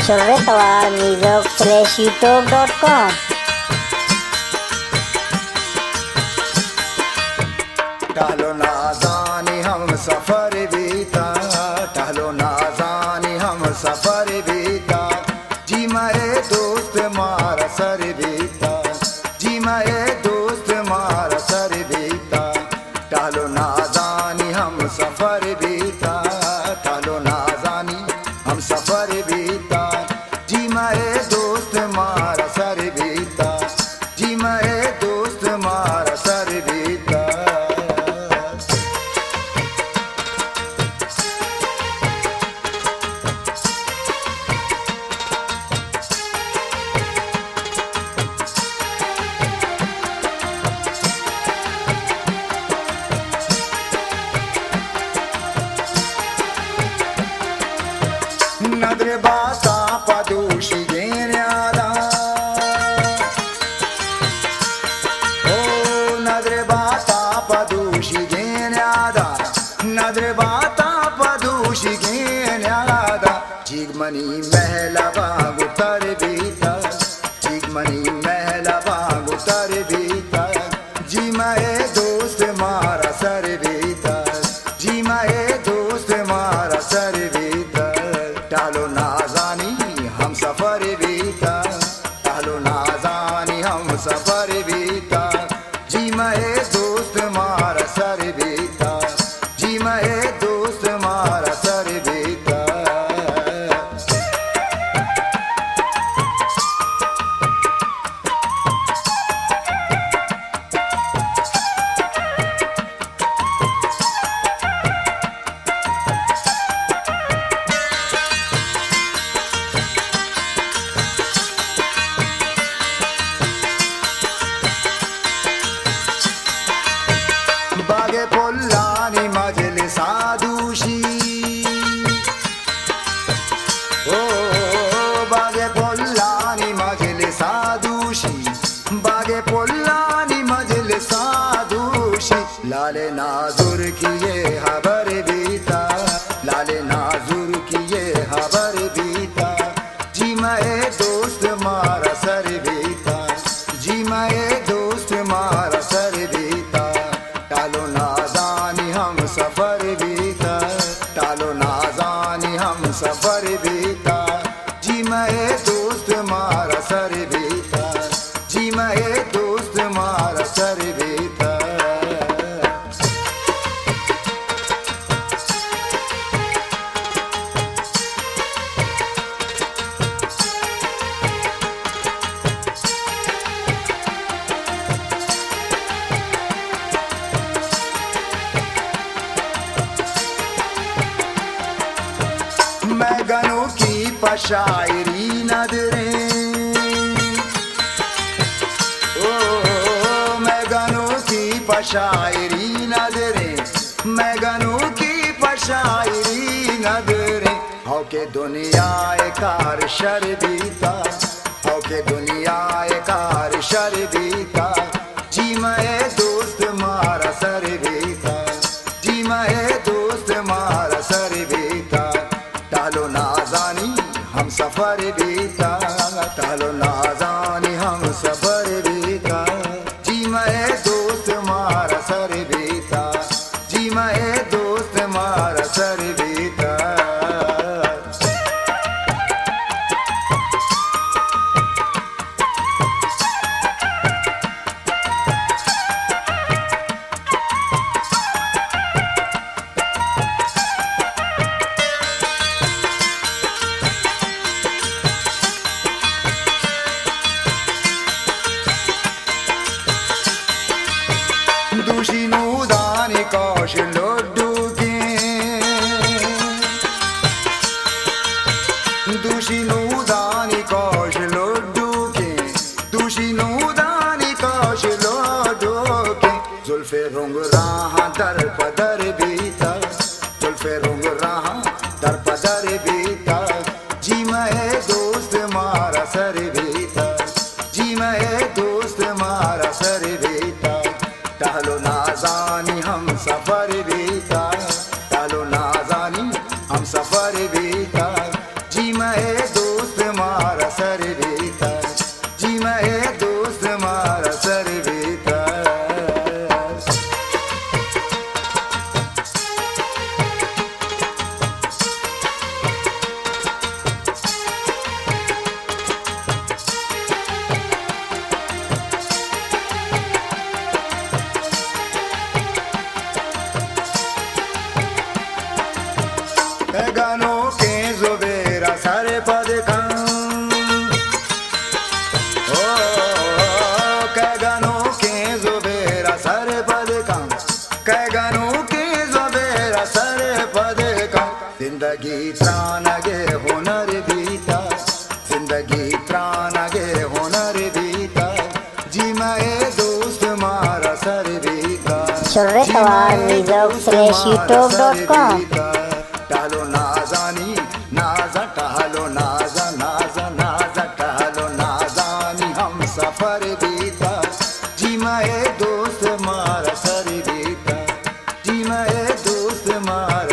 chorretowarmusic/youtube.com. टहलो ना जानी हम सफर बीता, टहलो ना जानी हम सफर बीता, जी मैं दोस्त मारा सर बीता, जी मैं दोस्त मारा सर बीता, टहलो ना जानी हम सफर बीता, टहलो ना जानी हम सफर बीता, जी मैं दोस्त मारा सर बीता, जी मैं दोस्त मारा सर बीता। नदरे बाता पदूषी गेन्यादा, ओ नदरे बाता पदूषी गेन्यादा, नदरे बाता पदूषी गेन्यादा, जिगमनी महला बागु तर बीता, जिगमनी महला बागु तर बीता, जी मैं दोस्त मारा सर बीता, जी मैं दोस्त मारा सर बीता, टहलो ना जानी हम सफर बीता, टहलो ना जानी हम सफर बीता, जी मैं दोस्त मारा सर बीता, जी मैं दोस्त मारा सर बीता। बागे पोल्लानी मजले साधुशी, ओ बागे पोल्लानी मजले साधुशी, बागे पोल्लानी मजले साधुशी, लाले नाजुर की ये खबर बीता, लाले नाजुर की ये खबर बीता, जी मैं दोस्त मारा सर बीता, जी मैं दोस्त मारा सर बीता, टालो ना जानी हम सफर बीता, टालो ना जानी हम सफर बीता, जी मैं दोस्त मारा सर बीता, जी मैं दोस्त मारा सर बीता। मैं गनों की पशायरी नदरे, ओ मैं गनों की पशायरी नदरे, मैं गनों की पशायरी नदरे, हो के दुनिया कार शर बीता, हो के दुनिया कार शर बीता, जी मैं दोस्त मारा सर बीता, जी मैं दोस्त मारा सर बीता, टहलो ना जानी हम सफर बीता, टहलो ना जानी हम सफर बीता, जी मैं दोस्त मारा सर बीता, जी मैं दोस्त मारा सर बीता। दूषिनु दानी कौश लोडू के, दूषिनु दानी कौश लोडू के, दूषिनु दानी कौश लोडू के, जुल्फे रुंग राहा दर पदर बीता, जुल्फे रुंग राहा दर पदर बीता, जी मैं दोस्त मारा सर बीता, जी मैं दोस्त मारा सर बीता, टहलो ना जानी हम सफर बीता, टहलो ना जानी हम सफर बीता, जी मैं दोस्त गनो के जुबेरा सर पद ओ गनो के जुबेरा सर पद गनो के जुबेरा सर पद जिंदगी त्राण गे हुनर बीता जिंदगी त्राण गे हुनर बीता जी मैं दोस्त मारा सर बीता shortwave.youtube.com टालो नाजानी नाजा टालो नाजा नाजा नाजा टालो नाजानी हम सफर बीता जी मैं दोस्त मारा सर बीता जी मैं दोस्त मारा